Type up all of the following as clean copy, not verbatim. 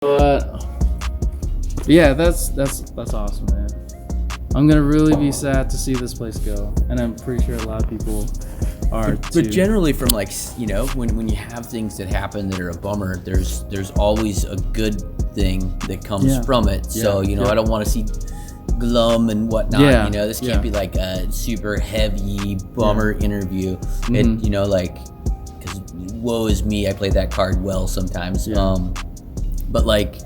But yeah, that's awesome, man. I'm gonna really be sad to see this place go, and I'm pretty sure a lot of people are too. But generally, from like, you know, when you have things that happen that are a bummer, there's always a good thing that comes from it. So you know, I don't want to see glum and whatnot. You know, this can't be like a super heavy bummer interview. And you know, like, because woe is me, I play that card well sometimes. But like,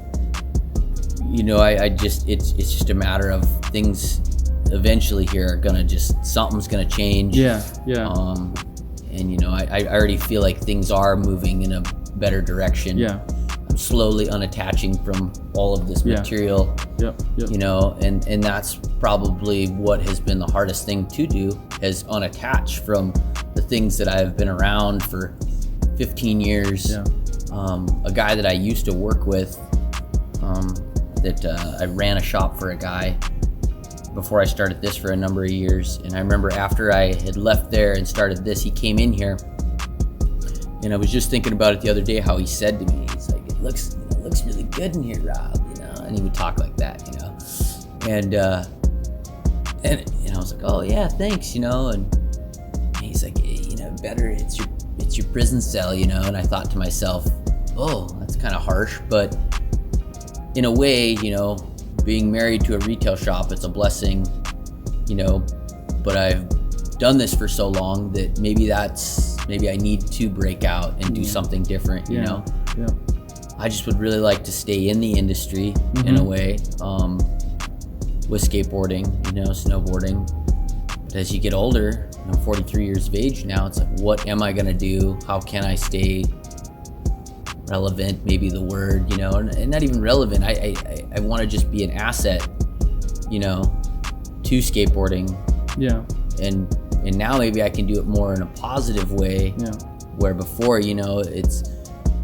you know, I just it's just a matter of things eventually here are gonna something's gonna change. And you know, I already feel like things are moving in a better direction. I'm slowly unattaching from all of this material. You know, and that's probably what has been the hardest thing to do, is unattach from the things that I've been around for 15 years. A guy that I used to work with, I ran a shop for a guy before I started this for a number of years. And I remember after I had left there and started this, he came in here, and I was just thinking about it the other day, how he said to me, he's like, it looks really good in here, Rob, you know, and he would talk like that, you know, and I was like, oh yeah, thanks, you know, and he's like, you know, better, it's your prison cell, you know. And I thought to myself, oh, that's kind of harsh, but in a way, you know, being married to a retail shop, it's a blessing, you know, but I've done this for so long that maybe I need to break out and do something different, you know. I just would really like to stay in the industry in a way, with skateboarding, you know, snowboarding. But as you get older, I'm 43 years of age now, it's like, what am I gonna do? How can I stay relevant, maybe the word, you know, and not even relevant. I want to just be an asset, you know, to skateboarding. And now maybe I can do it more in a positive way, where before, you know,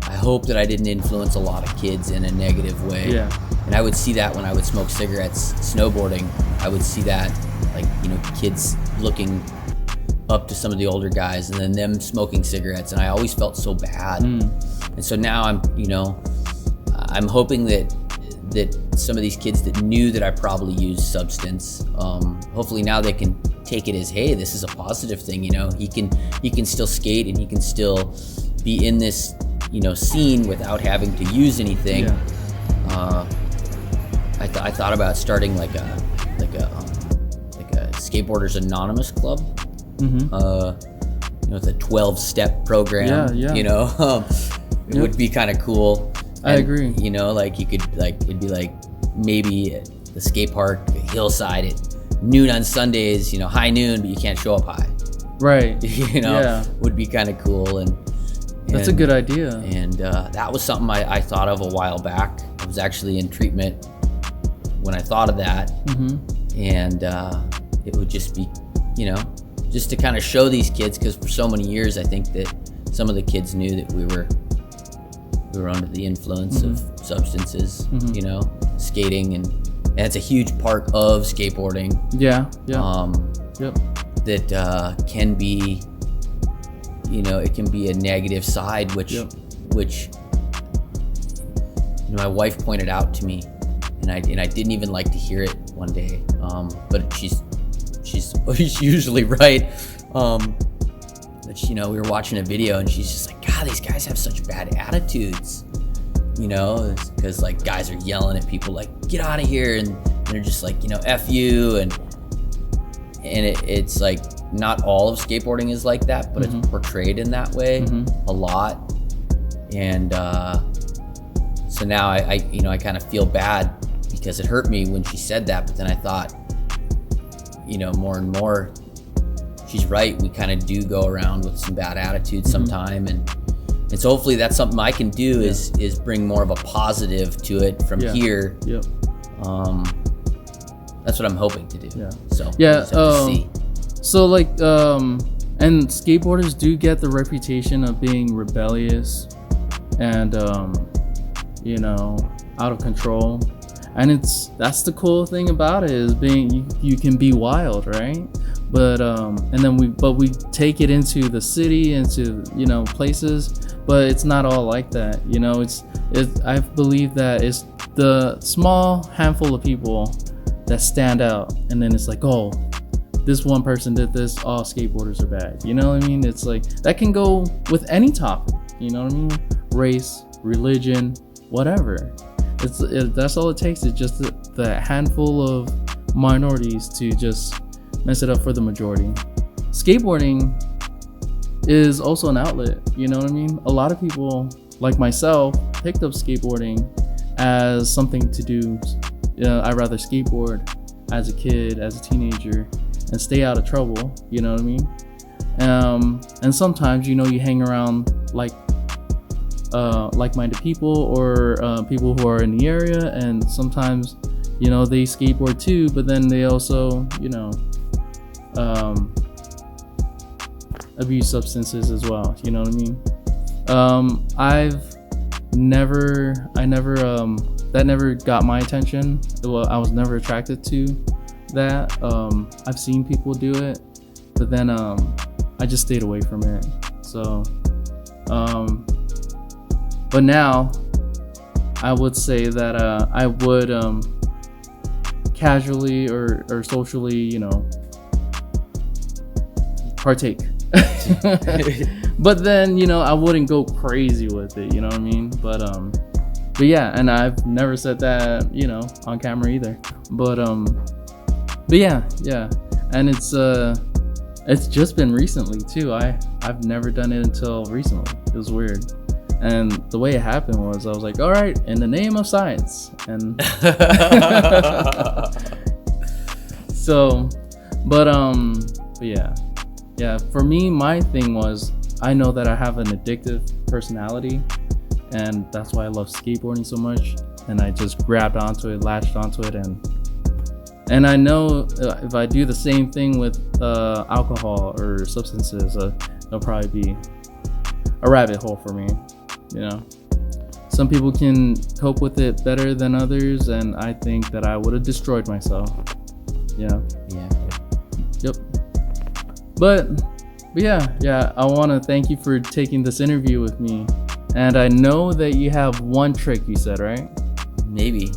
I hope that I didn't influence a lot of kids in a negative way. And I would see that when I would smoke cigarettes snowboarding. I would see that, like, you know, kids looking up to some of the older guys and then them smoking cigarettes, and I always felt so bad. And so now I'm hoping that some of these kids that knew that I probably used substance, hopefully now they can take it as, hey, this is a positive thing, you know. He can still skate and he can still be in this, you know, scene without having to use anything. I thought about starting like a Skateboarders Anonymous club. You know, it's a 12-step program. You know, it would be kind of cool. I agree. You know, like you could, like, it'd be like maybe at the skate park, Hillside, at noon on Sundays. You know, high noon, but you can't show up high. Right. You know, would be kind of cool. And that's a good idea. And that was something I thought of a while back. I was actually in treatment when I thought of that. And it would just be, you know, just to kind of show these kids, because for so many years I think that some of the kids knew that we were under the influence of substances, you know, skating, and it's a huge part of skateboarding. That can be, you know, it can be a negative side, which you know, my wife pointed out to me, and I didn't even like to hear it one day, but she's usually right. But, you know, we were watching a video and she's just like, God, these guys have such bad attitudes, you know, because like guys are yelling at people like, get out of here, and they're just like, you know, F you, and it's like, not all of skateboarding is like that, but it's portrayed in that way a lot. And so now I you know, I kind of feel bad because it hurt me when she said that, but then I thought, you know, more and more, she's right. We kind of do go around with some bad attitudes sometime, and so hopefully that's something I can do is bring more of a positive to it from here. That's what I'm hoping to do. So see. So like, and skateboarders do get the reputation of being rebellious and you know, out of control. And that's the cool thing about it, is you can be wild, right? But and then we take it into the city, into, you know, places, but it's not all like that. You know, I believe that it's the small handful of people that stand out, and then it's like, oh, this one person did this, all skateboarders are bad. You know what I mean? It's like that can go with any topic. You know what I mean? Race, religion, whatever. That's all it takes. It's just the handful of minorities to just mess it up for the majority. Skateboarding is also an outlet. You know what I mean? A lot of people like myself picked up skateboarding as something to do. I'd rather skateboard as a kid, as a teenager, and stay out of trouble. You know what I mean? And sometimes, you hang around like-minded people or people who are in the area, and sometimes they skateboard too, but then they also abuse substances as well. You know what I mean? That never got my attention. Well, I was never attracted to that. I've seen people do it, but then I just stayed away from it. So but now I would say that I would casually or socially, partake. But then, I wouldn't go crazy with it, you know what I mean? But yeah, and I've never said that, on camera either. But yeah. And it's just been recently too. I've never done it until recently. It was weird. And the way it happened was I was like, all right, in the name of science. And so, but yeah. Yeah, for me, my thing was, I know that I have an addictive personality, and that's why I love skateboarding so much. And I just grabbed onto it, latched onto it, and I know if I do the same thing with alcohol or substances, it'll probably be a rabbit hole for me. Some people can cope with it better than others, and I think that I would have destroyed myself. Yeah. Yep. But yeah, I want to thank you for taking this interview with me. And I know that you have one trick, you said, right? Maybe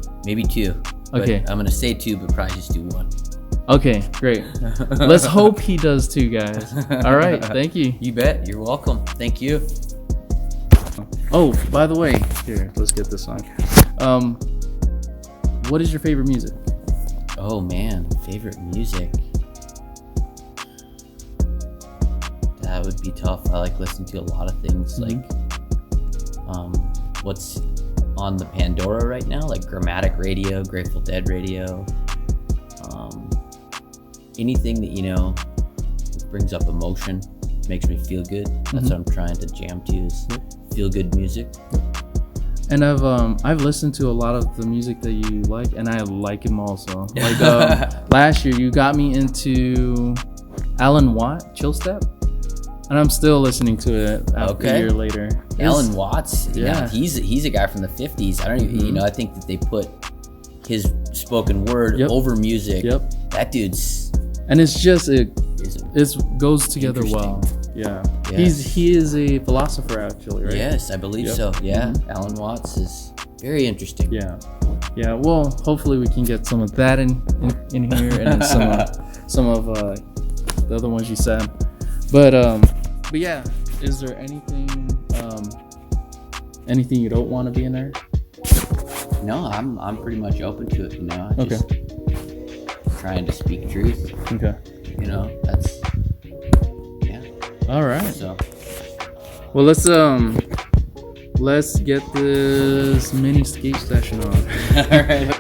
two. Okay. I'm going to say two, but probably just do one. Okay, great. Let's hope he does too, guys. All right, thank you. You bet. You're welcome. Thank you. Oh, by the way, here, let's get this on. What is your favorite music? Oh man, favorite music. That would be tough. I like listening to a lot of things, like what's on the Pandora right now, like Grammatic Radio, Grateful Dead Radio, anything that brings up emotion, makes me feel good. That's what I'm trying to jam to, is feel good music. And I've listened to a lot of the music that you like, and I like him also. Like last year, you got me into Alan Watt, Chill Step, and I'm still listening to it a year later. Alan Watts, yeah, he's a guy from the 50s. I don't even, I think that they put his spoken word over music. Yep. That dude's, and it's just it goes together well. Yeah. Yes. He is a philosopher, actually, right? Yes, I believe so. Yeah. Alan Watts is very interesting. Yeah. Well, hopefully we can get some of that in here, and then some of the other ones you said. But yeah, is there anything you don't want to be in there? No, I'm pretty much open to it. Just trying to speak truth. Okay. That's. All right. So, well, let's get this mini skate session on. All right.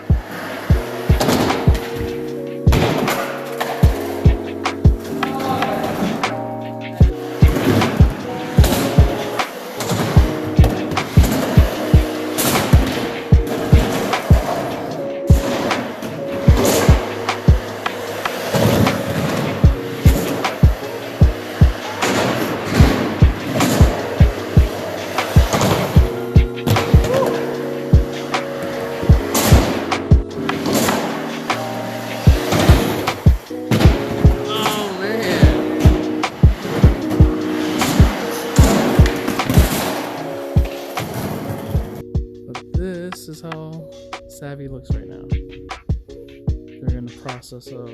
Savvy looks right now. They're in the process of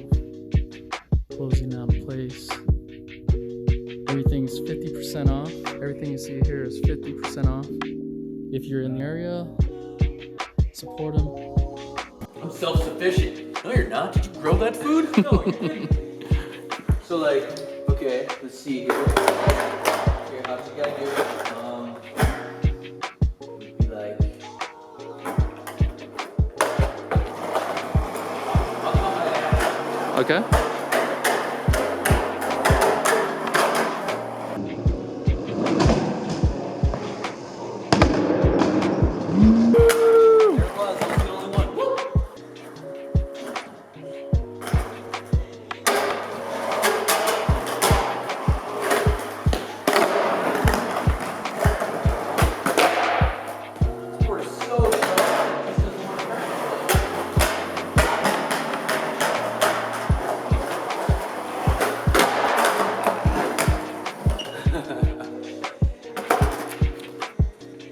closing down the place. Everything's 50% off. Everything you see here is 50% off. If you're in the area, support them. I'm self-sufficient. No, you're not. Did you grow that food? No, you didn't. So like, okay, let's see here. Here, how's you gotta do it? Would be like, Okay.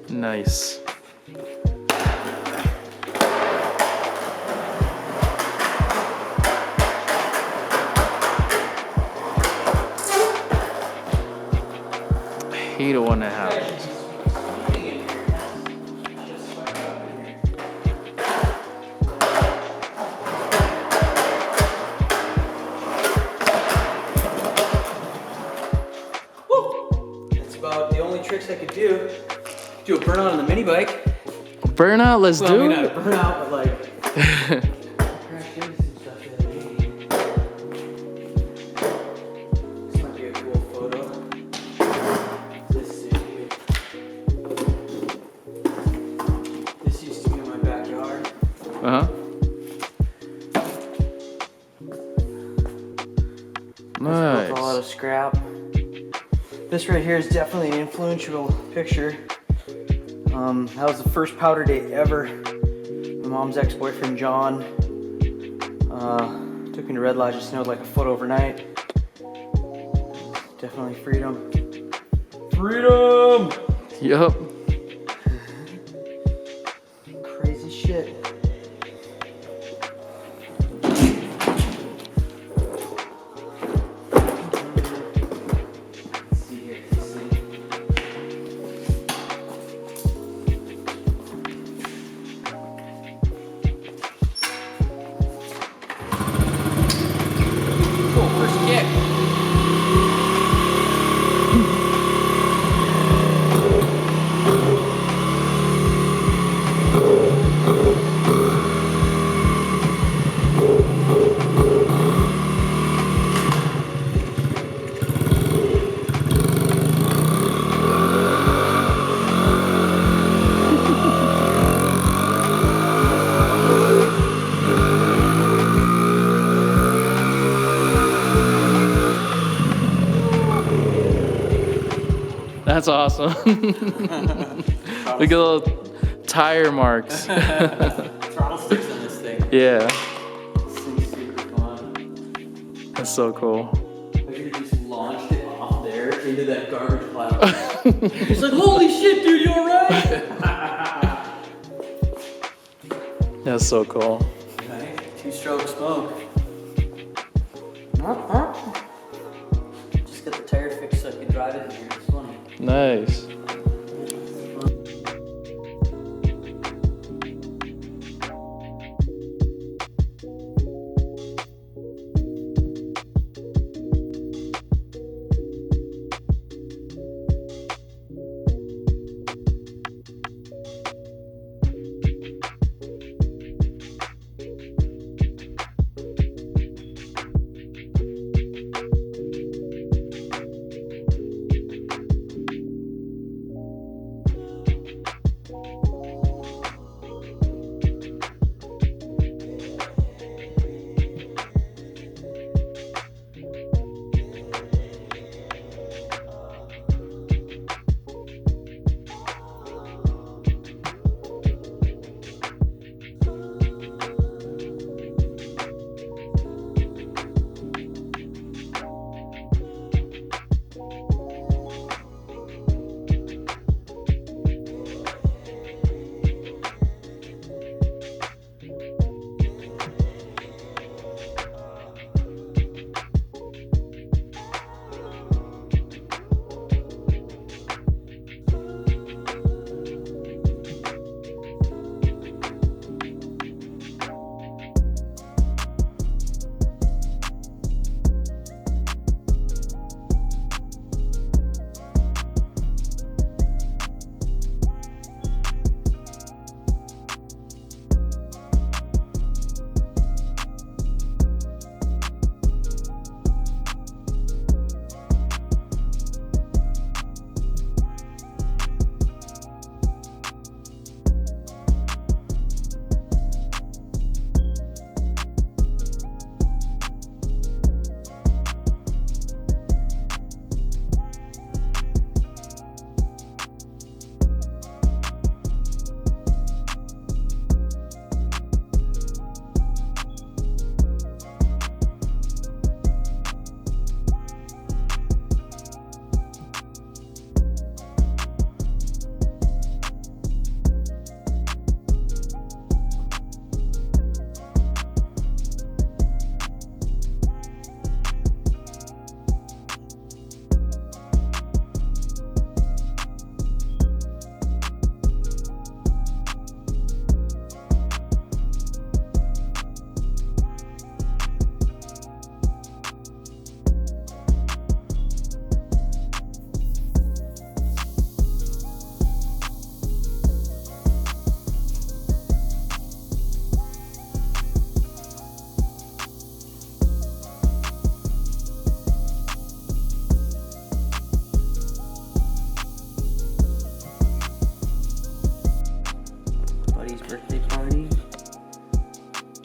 Nice. I hate it when it happens. that's about the only tricks I could do. Do a burnout on the mini bike. Burnout, let's Well, do I mean, it. not a burnout, but like. This might be a cool photo. Let's see. This used to be in my backyard. Uh-huh. Nice. A lot of scrap. This right here is definitely an influential picture. That was the first powder day ever. My mom's ex-boyfriend John took me to Red Lodge. It snowed like a foot overnight. Definitely freedom. Freedom! Yup. Crazy shit. That's awesome. Look at the little tire marks. Throttle sticks on this thing. Yeah, This thing's super fun. that's so cool. I could have just launched it off there into that garbage pile. It's like, holy shit, dude, you alright? That's so cool. Right? Two-stroke smoke. Just got the tire fixed so I can drive it in here. It's funny. Nice.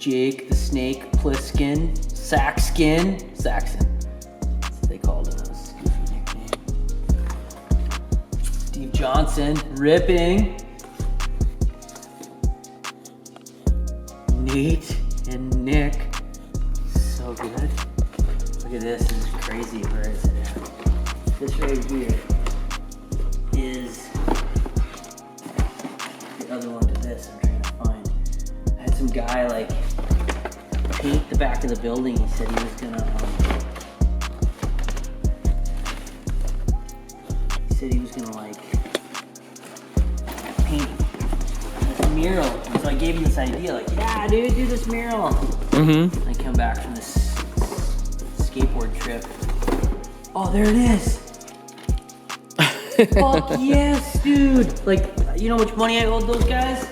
Jake the Snake Pliskin, Saxon. That's what they called him. That was his goofy nickname. Steve Johnson, ripping. Nate and Nick, so good. Look at this, this is crazy. Where is it at? This right here is the other one to this. I'm trying to find. I had some guy like paint the back of the building. He said he was gonna like paint this mural. And so I gave him this idea, like, yeah, dude, do this mural. Mm-hmm. I come back from this skateboard trip. Oh, there it is. Fuck yes, dude. Like, you know how much money I owed those guys?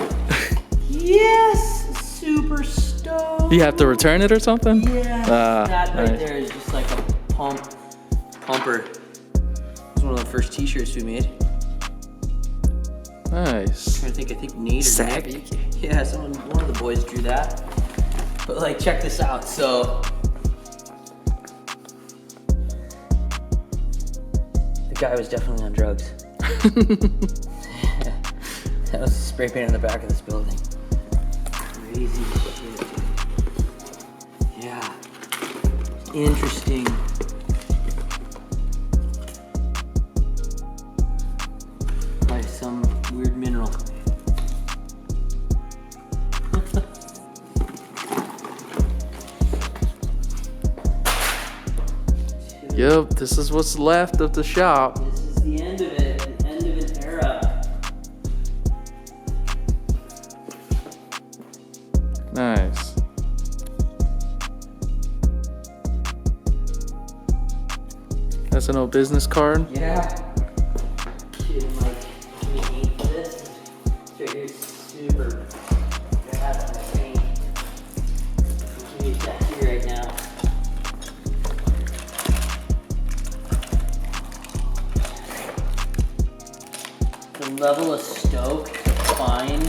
Yes, super stoked. You have to return it or something? Yeah, that right nice. there is just like a pumper. It was one of the first t-shirts we made. Nice. I think Nate or Nick. Yeah, one of the boys drew that. But like, check this out. So the guy was definitely on drugs. That was spray paint on the back of this building. Crazy shit, dude. Yeah. Interesting. By some weird mineral. Yep, this is what's left of the shop. This is the end of it, the end of an era. Nice. That's an old business card. Yeah. Shit, I'm like, can you paint this? It's right here, super bad on the paint. Give me a check here right now. The level of stoke to find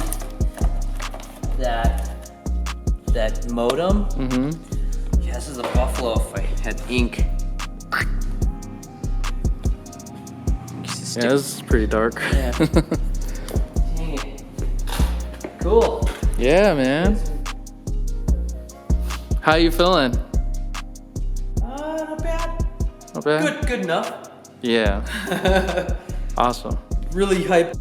that modem. Mm-hmm. Yeah, this is a buffalo if I had ink. Yeah, this is pretty dark. Yeah. Dang it. Cool. Yeah, man. How you feeling? Not bad. Not bad? Good enough. Yeah. Awesome. Really hyped.